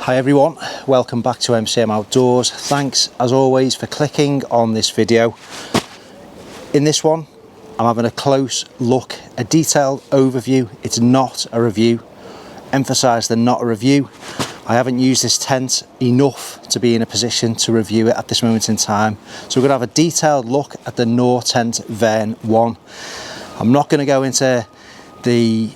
Hi everyone, welcome back to MCM Outdoors. Thanks as always for clicking on this video. In this one, I'm having a close look, a detailed overview. It's not a review. Emphasize the not a review. I haven't used this tent enough to be in a position to review it at this moment in time. So we're going to have a detailed look at the Nortent Vern 1. I'm not going to go into the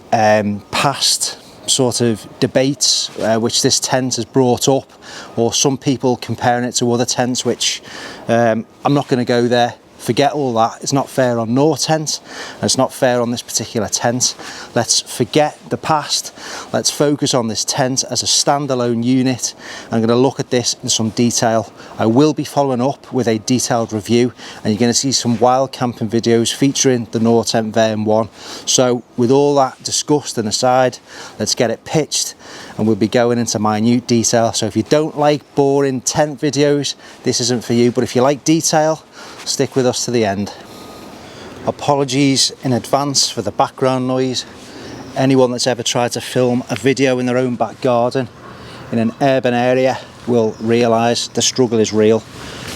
past sort of debates which this tent has brought up, or some people comparing it to other tents, which I'm not going to go there. Forget all that. It's not fair on Nortent, and it's not fair on this particular tent. Let's forget the past. Let's focus on this tent as a standalone unit. I'm going to look at this in some detail. I will be following up with a detailed review, and you're going to see some wild camping videos featuring the Nortent Vern 1. So with all that discussed and aside, let's get it pitched, and we'll be going into minute detail. So if you don't like boring tent videos, this isn't for you, but if you like detail, stick with us to the end. Apologies in advance for the background noise. Anyone that's ever tried to film a video in their own back garden in an urban area will realise the struggle is real.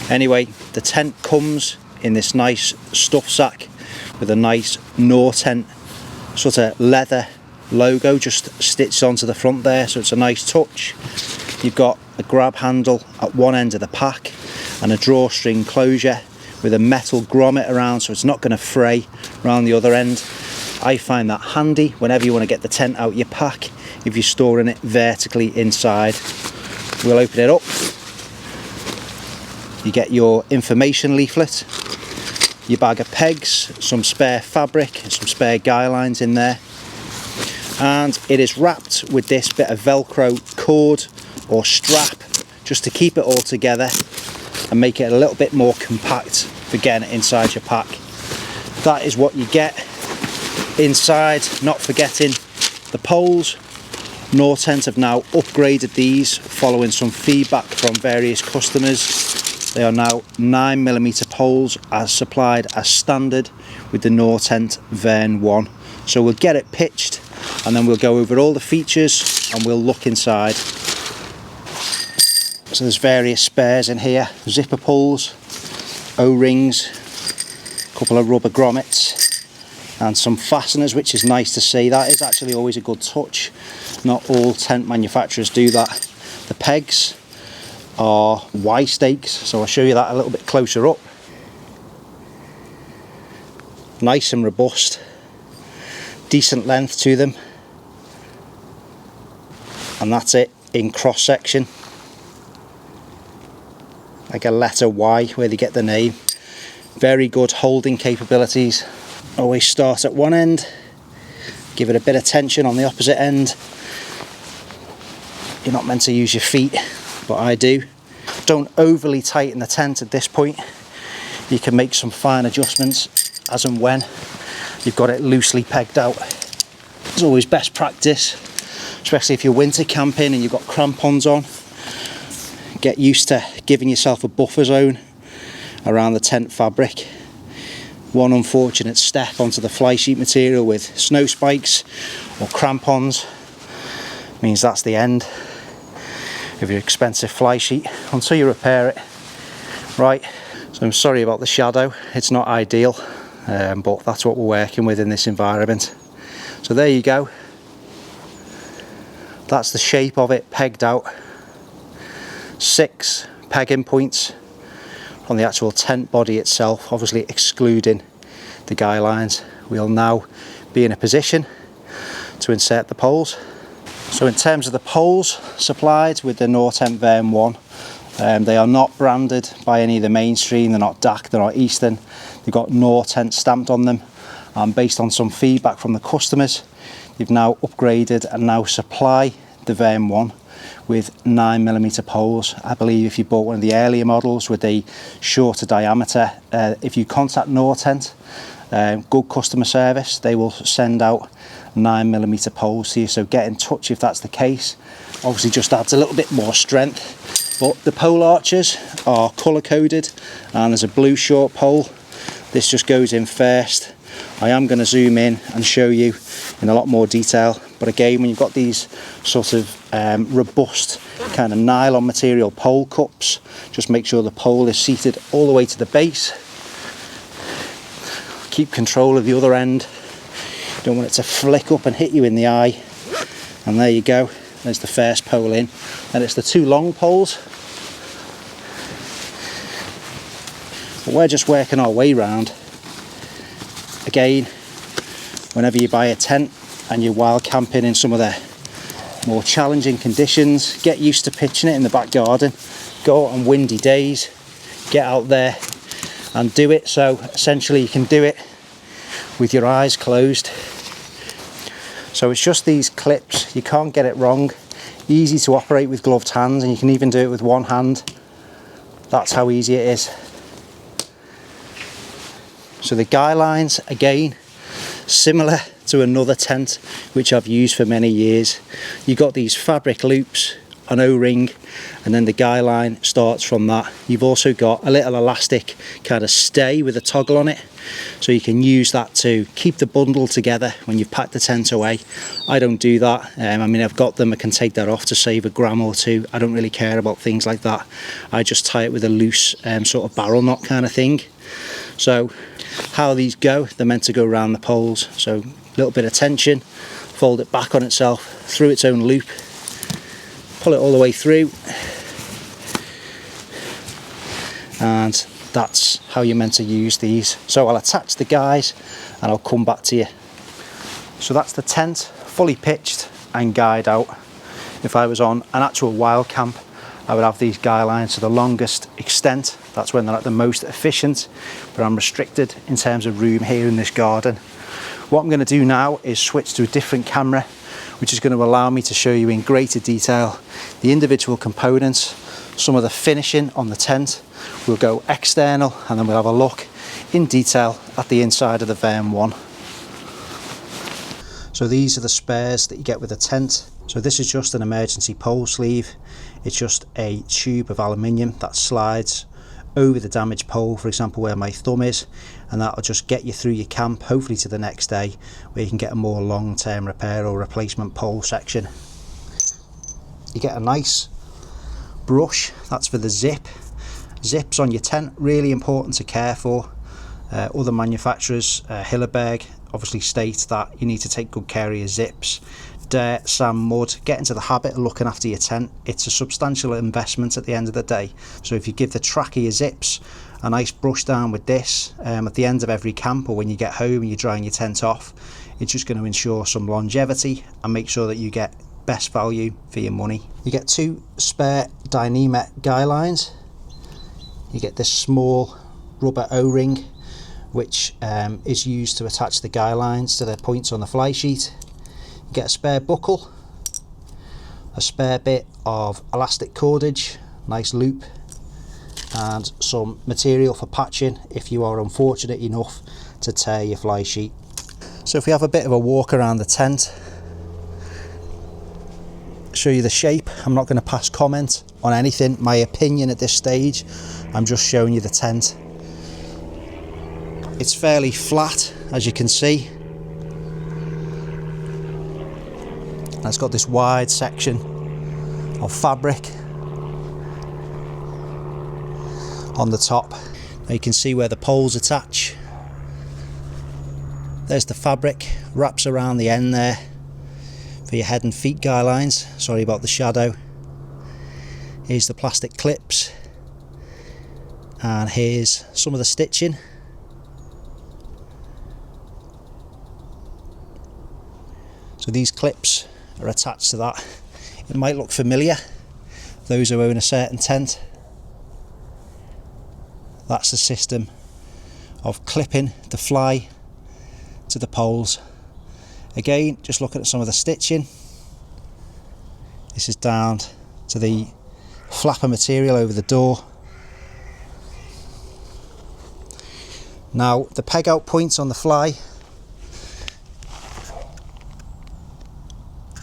Anyway, the tent comes in this nice stuff sack with a nice Nortent sort of leather logo just stitched onto the front there, so it's a nice touch. You've got a grab handle at one end of the pack and a drawstring closure with a metal grommet around, so it's not going to fray around the other end. I find that handy whenever you want to get the tent out your pack, if you're storing it vertically inside. We'll open it up. You get your information leaflet, your bag of pegs, some spare fabric, some spare guy lines in there, and it is wrapped with this bit of Velcro cord or strap just to keep it all together and make it a little bit more compact for getting it inside your pack. That is what you get inside. Not forgetting the poles. Nortent have now upgraded these following some feedback from various customers. They are now 9mm poles as supplied as standard with the Nortent Vern 1. So we'll get it pitched and then we'll go over all the features and we'll look inside. So there's various spares in here, zipper pulls, O-rings, a couple of rubber grommets and some fasteners, which is nice to see. That is actually always a good touch. Not all tent manufacturers do that. The pegs are Y stakes, so I'll show you that a little bit closer up. Nice and robust, decent length to them, and that's it in cross section. Like a letter Y where they get the name. Very good holding capabilities. Always start at one end, give it a bit of tension on the opposite end. You're not meant to use your feet, but I do. Don't overly tighten the tent at this point. You can make some fine adjustments as and when you've got it loosely pegged out. It's always best practice, especially if you're winter camping and you've got crampons on. Get used to giving yourself a buffer zone around the tent fabric. One unfortunate step onto the flysheet material with snow spikes or crampons means that's the end of your expensive flysheet until you repair it. Right, so I'm sorry about the shadow, it's not ideal, but that's what we're working with in this environment. So there you go. That's the shape of it pegged out. 6 pegging points on the actual tent body itself, obviously excluding the guy lines. We'll now be in a position to insert the poles. So in terms of the poles supplied with the Nortent Vern 1, they are not branded by any of the mainstream. They're not DAC, they're not Eastern. They've got Nortent stamped on them, and based on some feedback from the customers, they've now upgraded and now supply the Vern 1 with 9mm poles. I believe if you bought one of the earlier models with a shorter diameter, if you contact Nortent, good customer service, they will send out 9mm poles to you, so get in touch if that's the case. Obviously just adds a little bit more strength, but the pole arches are colour coded and there's a blue short pole. This just goes in first. I am going to zoom in and show you in a lot more detail, but again, when you've got these sort of robust kind of nylon material pole cups. Just make sure the pole is seated all the way to the base. Keep control of the other end. You don't want it to flick up and hit you in the eye. And there you go, there's the first pole in. And it's the two long poles. But we're just working our way round. Again, whenever you buy a tent and you're wild camping in some of the more challenging conditions, get used to pitching it in the back garden. Go out on windy days, get out there and do it. So essentially you can do it with your eyes closed. So it's just these clips, you can't get it wrong. Easy to operate with gloved hands, and you can even do it with one hand. That's how easy it is. So the guy lines, again, similar to another tent which I've used for many years. You've got these fabric loops, an O-ring, and then the guy line starts from that. You've also got a little elastic kind of stay with a toggle on it, so you can use that to keep the bundle together when you've packed the tent away. I don't do that. I mean, I've got them, I can take that off to save a gram or two. I don't really care about things like that. I just tie it with a loose sort of barrel knot kind of thing. So how these go, they're meant to go around the poles. So a little bit of tension, fold it back on itself through its own loop, pull it all the way through, and that's how you're meant to use these. So I'll attach the guys and I'll come back to you. So that's the tent fully pitched and guyed out. If I was on an actual wild camp, I would have these guy lines to the longest extent. That's when they're at the most efficient, but I'm restricted in terms of room here in this garden. What I'm going to do now is switch to a different camera, which is going to allow me to show you in greater detail the individual components, some of the finishing on the tent. We'll go external and then we'll have a look in detail at the inside of the Vern 1. So these are the spares that you get with the tent. So this is just an emergency pole sleeve. It's just a tube of aluminium that slides over the damaged pole, for example where my thumb is, and that'll just get you through your camp, hopefully to the next day where you can get a more long-term repair or replacement pole section. You get a nice brush, that's for the zip. Zips on your tent, really important to care for. Other manufacturers, Hilleberg, obviously state that you need to take good care of your zips. Dirt, sand, mud, get into the habit of looking after your tent. It's a substantial investment at the end of the day. So if you give the track of your zips a nice brush down with this at the end of every camp, or when you get home and you're drying your tent off, it's just going to ensure some longevity and make sure that you get best value for your money. You get two spare Dynemet guy lines. You get this small rubber O-ring which is used to attach the guy lines to the points on the fly sheet. You get a spare buckle, a spare bit of elastic cordage, nice loop, and some material for patching if you are unfortunate enough to tear your fly sheet. So if we have a bit of a walk around the tent, show you the shape. I'm not going to pass comment on anything, my opinion at this stage. I'm just showing you the tent. It's fairly flat, as you can see. And it's got this wide section of fabric on the top. Now you can see where the poles attach. There's the fabric, wraps around the end there for your head and feet guy lines. Sorry about the shadow. Here's the plastic clips, and here's some of the stitching. So these clips are attached to that. It might look familiar, those who own a certain tent. That's the system of clipping the fly to the poles. Again, just looking at some of the stitching. This is down to the flapper material over the door. Now the peg out points on the fly,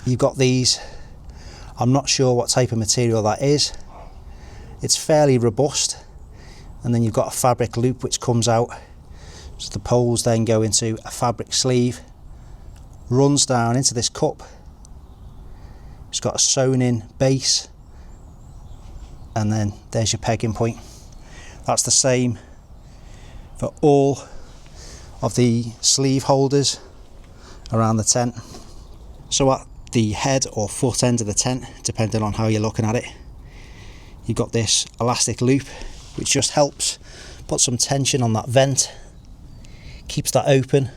you've got these. I'm not sure what type of material that is. It's fairly robust, and then you've got a fabric loop which comes out, so the poles then go into a fabric sleeve, runs down into this cup, It's got a sewn in base, and then there's your pegging point. That's the same for all of the sleeve holders around the tent. So at the head or foot end of the tent, depending on how you're looking at it, you've got this elastic loop which just helps put some tension on that vent, keeps that open,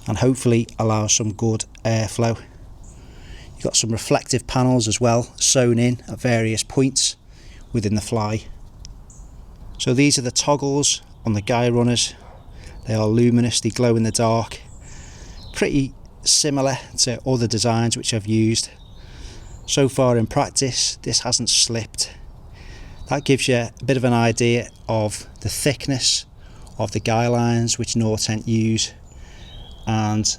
and hopefully allows some good airflow. You've got some reflective panels as well sewn in at various points within the fly. So these are the toggles on the guy runners. They are luminous, they glow in the dark, pretty similar to other designs which I've used. So far in practice, this hasn't slipped. That gives you a bit of an idea of the thickness of the guy lines which Nortent use, and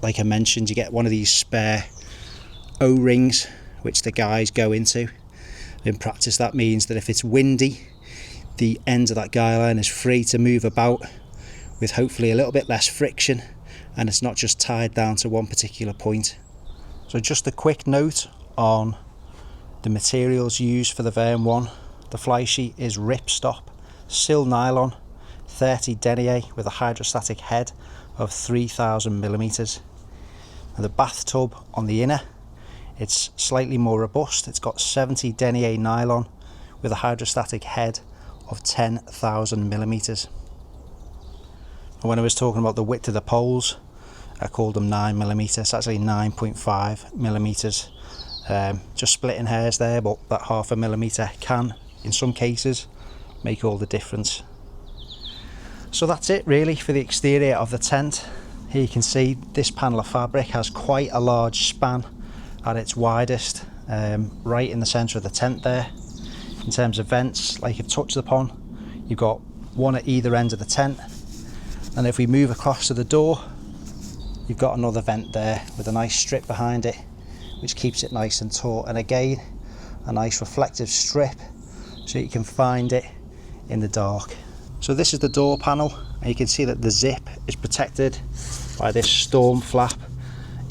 like I mentioned, you get one of these spare O-rings which the guys go into. In practice, that means that if it's windy, the end of that guy line is free to move about with hopefully a little bit less friction, and it's not just tied down to one particular point. So just a quick note on the materials used for the Vern 1. The fly sheet is ripstop silnylon 30 denier with a hydrostatic head of 3000mm. And the bathtub on the inner, it's slightly more robust. It's got 70 denier nylon with a hydrostatic head of 10,000mm. And when I was talking about the width of the poles, I called them 9mm. It's actually 9.5mm. Just splitting hairs there, but that 0.5 millimetre can, in some cases, make all the difference. So that's it really for the exterior of the tent. Here you can see this panel of fabric has quite a large span at its widest, right in the centre of the tent there. In terms of vents, like I've touched upon, you've got one at either end of the tent, and if we move across to the door, you've got another vent there with a nice strip behind it which keeps it nice and taut, and again a nice reflective strip so you can find it in the dark. So this is the door panel, and you can see that the zip is protected by this storm flap.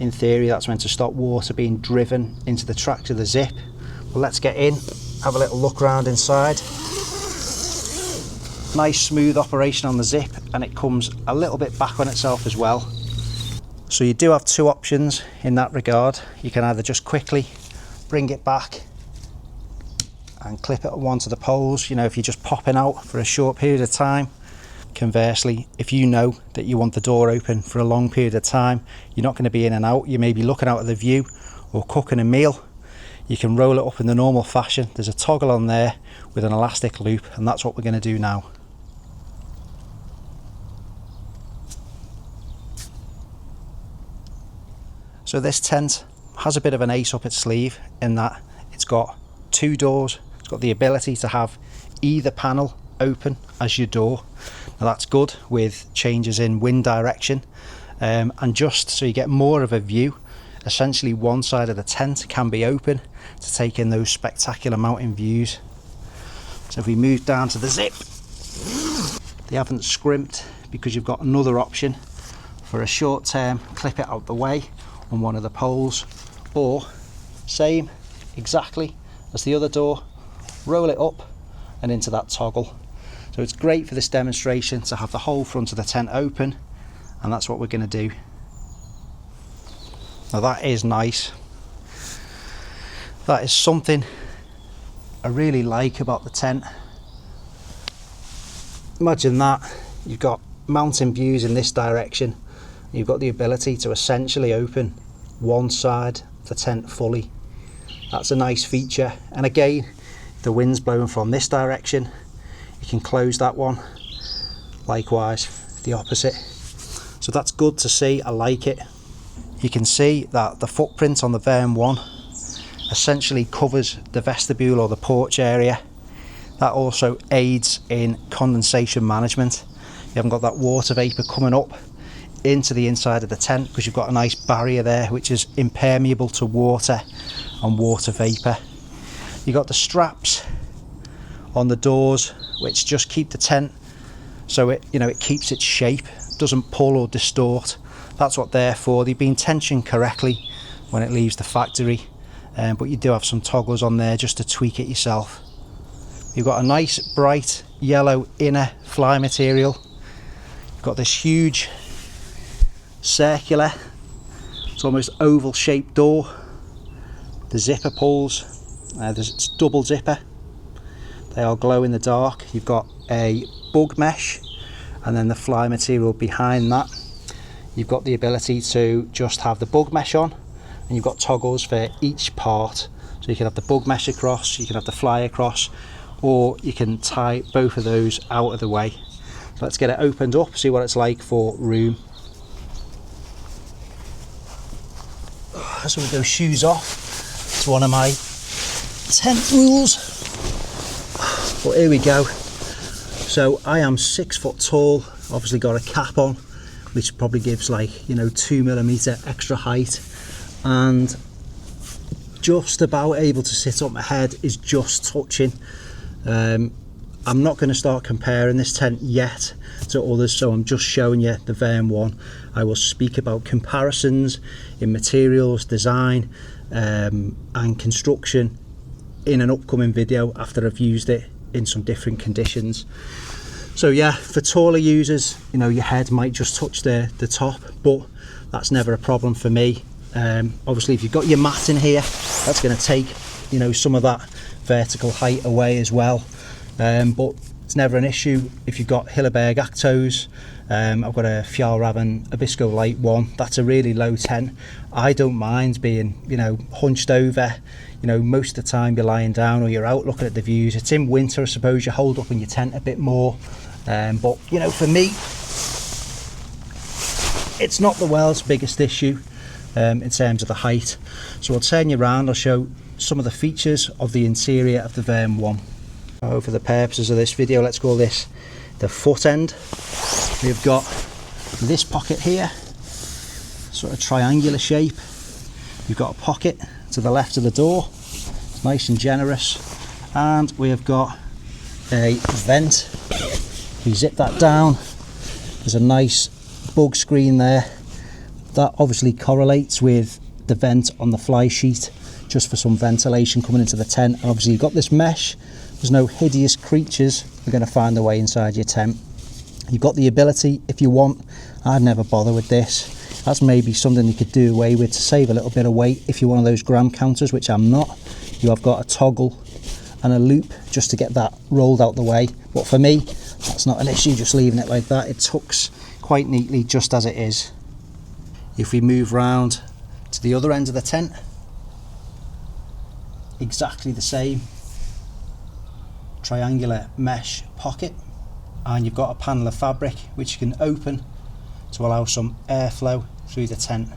In theory that's meant to stop water being driven into the tracks of the zip. But let's get in, have a little look around inside. Nice smooth operation on the zip, and it comes a little bit back on itself as well. So you do have two options in that regard. You can either just quickly bring it back and clip it onto the poles, you know, if you're just popping out for a short period of time. Conversely, if you know that you want the door open for a long period of time, you're not going to be in and out, you may be looking out at the view or cooking a meal, you can roll it up in the normal fashion. There's a toggle on there with an elastic loop, and that's what we're going to do now. So this tent has a bit of an ace up its sleeve in that it's got two doors. It's got the ability to have either panel open as your door. Now that's good with changes in wind direction, and just so you get more of a view, essentially one side of the tent can be open to take in those spectacular mountain views. So if we move down to the zip, they haven't scrimped because you've got another option for a short term, clip it out the way on one of the poles, or same exactly as the other door, roll it up and into that toggle. So it's great for this demonstration to have the whole front of the tent open, and that's what we're going to do. Now that is nice. That is something I really like about the tent. Imagine that, you've got mountain views in this direction, you've got the ability to essentially open one side of the tent fully. That's a nice feature, and again, if the wind's blowing from this direction, you can close that one, likewise the opposite. So that's good to see, I like it. You can see that the footprint on the Vern 1 essentially covers the vestibule or the porch area. That also aids in condensation management. You haven't got that water vapour coming up into the inside of the tent because you've got a nice barrier there which is impermeable to water and water vapour. You've got the straps on the doors which just keep the tent so it keeps its shape, doesn't pull or distort. That's what they're for. They've been tensioned correctly when it leaves the factory, but you do have some toggles on there just to tweak it yourself. You've got a nice bright yellow inner fly material. You've got this huge circular, it's almost oval shaped door. The zipper pulls, it's double zipper. They all glow in the dark. You've got a bug mesh and then the fly material behind that. You've got the ability to just have the bug mesh on, and you've got toggles for each part. So you can have the bug mesh across, you can have the fly across, or you can tie both of those out of the way. So let's get it opened up, see what it's like for room. So we go shoes off. It's one of my tent rules. But here we go. So I am 6 foot tall, obviously got a cap on, which probably gives like, you know, 2mm extra height, and just about able to sit up. My head is just touching. I'm not going to start comparing this tent yet to others, so I'm just showing you the Vern one. I will speak about comparisons in materials, design, and construction in an upcoming video after I've used it in some different conditions. So yeah, for taller users, you know, your head might just touch the top, but that's never a problem for me. Obviously if you've got your mat in here, that's going to take, you know, some of that vertical height away as well, but it's never an issue if you've got Hilleberg Actos. I've got a Fjallraven Abisko Light one. That's a really low tent. I don't mind being, you know, hunched over. You know, most of the time you're lying down or you're out looking at the views. It's in winter, I suppose, you hold up in your tent a bit more, but you know, for me it's not the world's biggest issue in terms of the height. So I'll turn you around, I'll show some of the features of the interior of the Vern 1. For the purposes of this video, let's call this the foot end. We've got this pocket here, sort of triangular shape. You've got a pocket to the left of the door, it's nice and generous, and we have got a vent. We zip that down, there's a nice bug screen there. That obviously correlates with the vent on the fly sheet, just for some ventilation coming into the tent. And obviously you've got this mesh, there's no hideous creatures that are going to find their way inside your tent. You've got the ability, if you want, I'd never bother with this, that's maybe something you could do away with to save a little bit of weight. If you're one of those gram counters, which I'm not, you have got a toggle and a loop just to get that rolled out the way. But for me, that's not an issue, just leaving it like that. It tucks quite neatly just as it is. If we move round to the other end of the tent, exactly the same. Triangular mesh pocket, and you've got a panel of fabric which you can open to allow some airflow through the tent.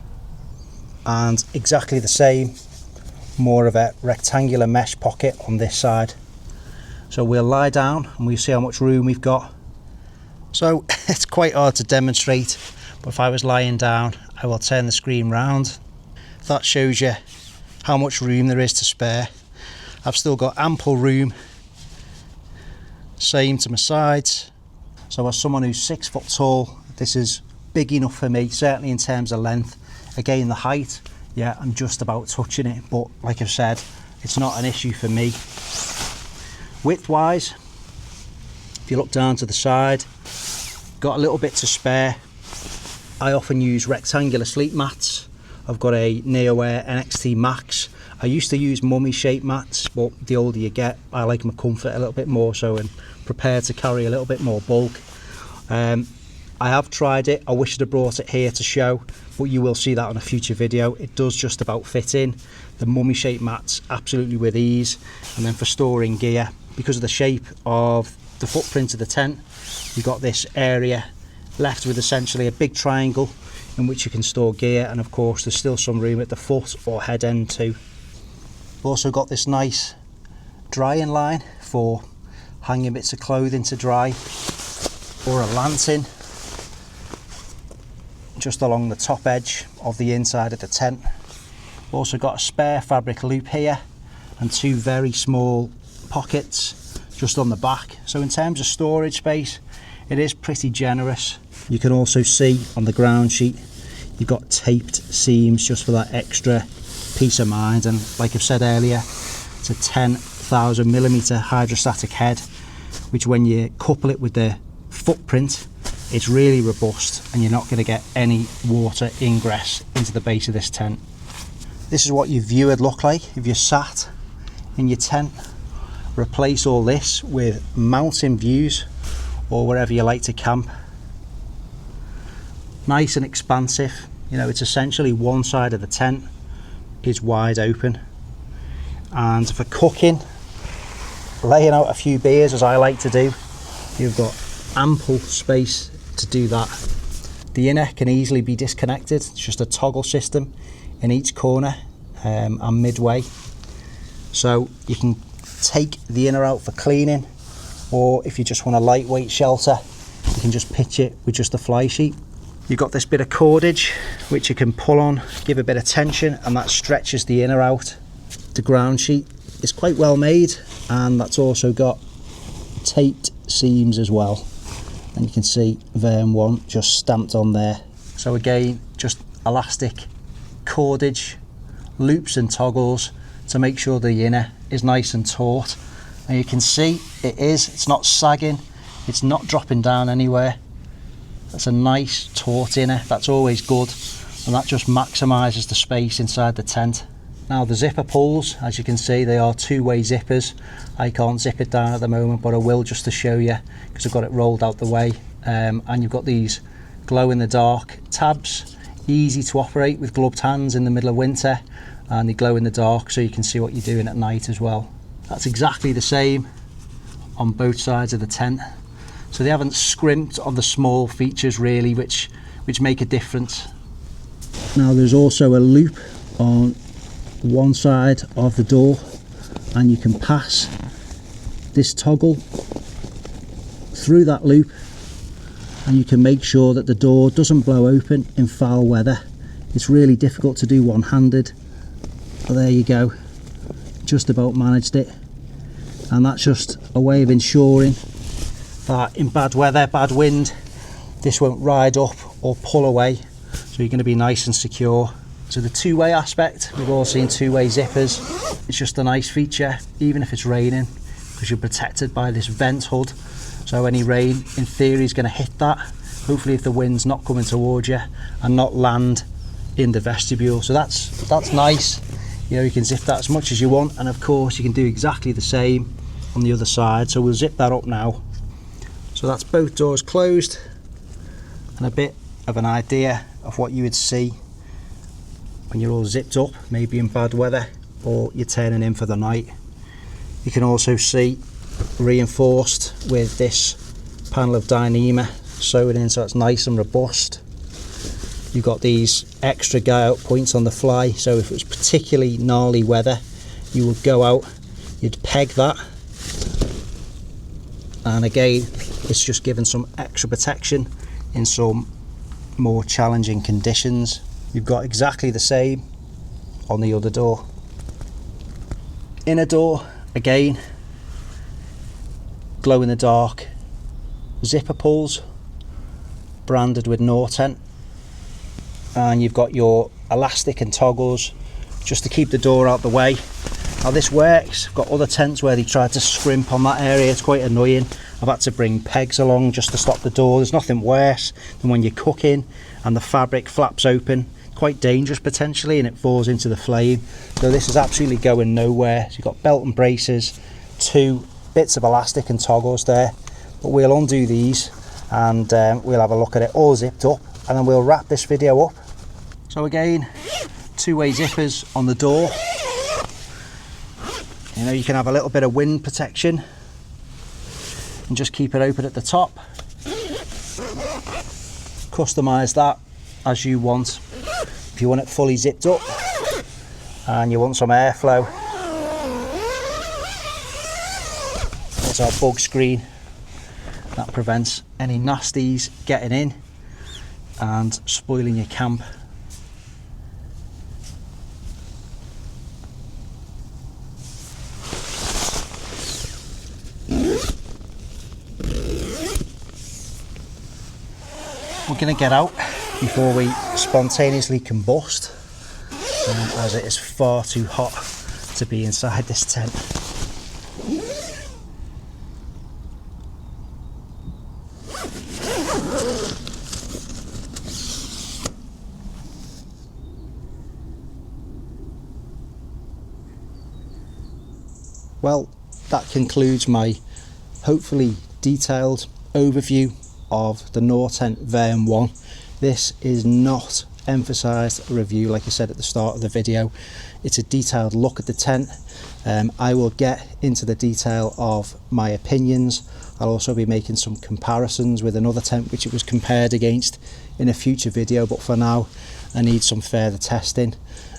And exactly the same, more of a rectangular mesh pocket on this side. So we'll lie down and we'll see how much room we've got. So it's quite hard to demonstrate, but if I was lying down, I will turn the screen round. That shows you how much room there is to spare. I've still got ample room, same to my sides. So as someone who's 6 foot tall, this is big enough for me, certainly in terms of length. Again, the height, yeah, I'm just about touching it, but like I've said, it's not an issue for me. Width wise, if you look down to the side, got a little bit to spare. I often use rectangular sleep mats. I've got a NeoAir NXT Max. I used to use mummy shaped mats, but the older you get, I like my comfort a little bit more so, and prepared to carry a little bit more bulk. I have tried it. I wish I'd have brought it here to show, but you will see that on a future video. It does just about fit in. The mummy shaped mats absolutely with ease. And then for storing gear, because of the shape of the footprint of the tent, you've got this area left with essentially a big triangle in which you can store gear, and of course there's still some room at the foot or head end too. We've also got this nice drying line for hanging bits of clothing to dry, or a lantern just along the top edge of the inside of the tent. We've also got a spare fabric loop here and 2 very small pockets just on the back. So in terms of storage space, it is pretty generous. You can also see on the ground sheet you've got taped seams just for that extra peace of mind. And like I've said earlier, it's a 10,000mm hydrostatic head, which when you couple it with the footprint, it's really robust and you're not going to get any water ingress into the base of this tent. This is what your view would look like if you sat in your tent. Replace all this with mountain views or wherever you like to camp. Nice and expansive. You know, it's essentially one side of the tent is wide open. And for cooking, laying out a few beers as I like to do, you've got ample space to do that. The inner can easily be disconnected. It's just a toggle system in each corner and midway. So you can take the inner out for cleaning, or if you just want a lightweight shelter, you can just pitch it with just a fly sheet. You've got this bit of cordage which you can pull on, give a bit of tension, and that stretches the inner out. The ground sheet is quite well made, and that's also got taped seams as well, and you can see Vern 1 just stamped on there. So again, just elastic cordage, loops and toggles to make sure the inner is nice and taut. And you can see it's not sagging, it's not dropping down anywhere. That's a nice taut inner, that's always good, and that just maximises the space inside the tent. Now the zipper pulls, as you can see, they are two-way zippers. I can't zip it down at the moment, but I will just to show you because I've got it rolled out the way. And you've got these glow-in-the-dark tabs, easy to operate with gloved hands in the middle of winter, and they glow in the dark so you can see what you're doing at night as well. That's exactly the same on both sides of the tent. So they haven't scrimped on the small features really, which make a difference. Now there's also a loop on one side of the door, and you can pass this toggle through that loop, and you can make sure that the door doesn't blow open in foul weather. It's really difficult to do one-handed, but there you go, just about managed it. And that's just a way of ensuring that in bad weather, bad wind, this won't ride up or pull away, so you're going to be nice and secure. So the two-way aspect, we've all seen two-way zippers. It's just a nice feature, even if it's raining, because you're protected by this vent hood. So any rain, in theory, is going to hit that. Hopefully if the wind's not coming towards you, and not land in the vestibule. So that's nice. You know, you can zip that as much as you want, and of course you can do exactly the same on the other side. So we'll zip that up now. So that's both doors closed, and a bit of an idea of what you would see when you're all zipped up, maybe in bad weather or you're turning in for the night. You can also see reinforced with this panel of Dyneema sewed in, so it's nice and robust. You've got these extra guy out points on the fly, so if it was particularly gnarly weather, you would go out, you'd peg that, and again it's just given some extra protection in some more challenging conditions. You've got exactly the same on the other door. Inner door, again, glow in the dark zipper pulls branded with Nortent, and you've got your elastic and toggles just to keep the door out the way. How this works, I've got other tents where they try to scrimp on that area, it's quite annoying. I've had to bring pegs along just to stop the door. There's nothing worse than when you're cooking and the fabric flaps open. Quite dangerous potentially, and it falls into the flame. So this is absolutely going nowhere. So you've got belt and braces, two bits of elastic and toggles there, but we'll undo these and we'll have a look at it all zipped up, and then we'll wrap this video up. So again, two-way zippers on the door. You know, you can have a little bit of wind protection and just keep it open at the top. Customize that as you want. If you want it fully zipped up and you want some airflow, there's our bug screen that prevents any nasties getting in and spoiling your camp. We're going to get out before we spontaneously combust. as it is far too hot to be inside this tent. Well, that concludes my hopefully detailed overview of the Nortent Vern 1. This is not emphasised review, like I said at the start of the video. It's a detailed look at the tent. I will get into the detail of my opinions. I'll also be making some comparisons with another tent which it was compared against in a future video, but for now I need some further testing.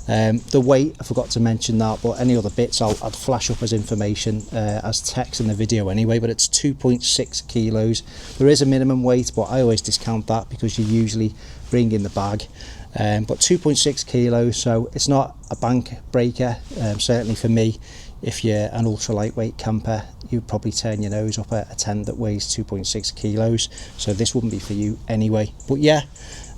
The weight, I forgot to mention that, but any other bits I'd flash up as information as text in the video anyway. But it's 2.6 kilos. There is a minimum weight, but I always discount that because you usually bring in the bag. But 2.6 kilos, so it's not a bank breaker, certainly for me. If you're an ultra lightweight camper, you'd probably turn your nose up at a tent that weighs 2.6 kilos, so this wouldn't be for you anyway. But yeah,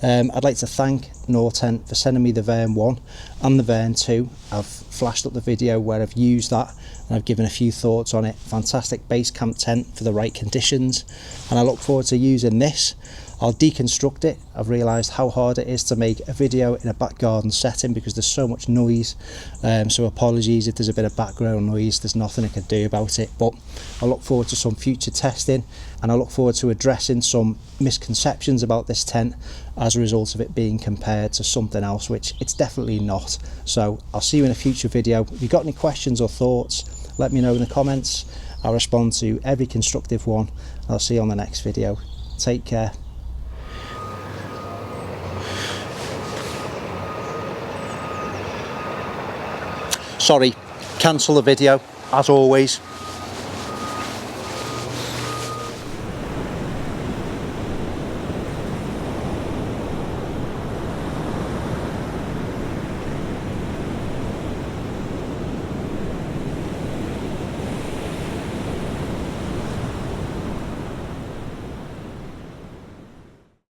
I'd like to thank Nortent for sending me the Vern 1 and the Vern 2. I've flashed up the video where I've used that and I've given a few thoughts on it. Fantastic base camp tent for the right conditions, and I look forward to using this. I'll deconstruct it. I've realised how hard it is to make a video in a back garden setting because there's so much noise, so apologies if there's a bit of background noise. There's nothing I can do about it, but I look forward to some future testing, and I look forward to addressing some misconceptions about this tent as a result of it being compared to something else, which it's definitely not. So I'll see you in a future video. If you've got any questions or thoughts, let me know in the comments. I'll respond to every constructive one. I'll see you on the next video. Take care. Sorry, cancel the video as always.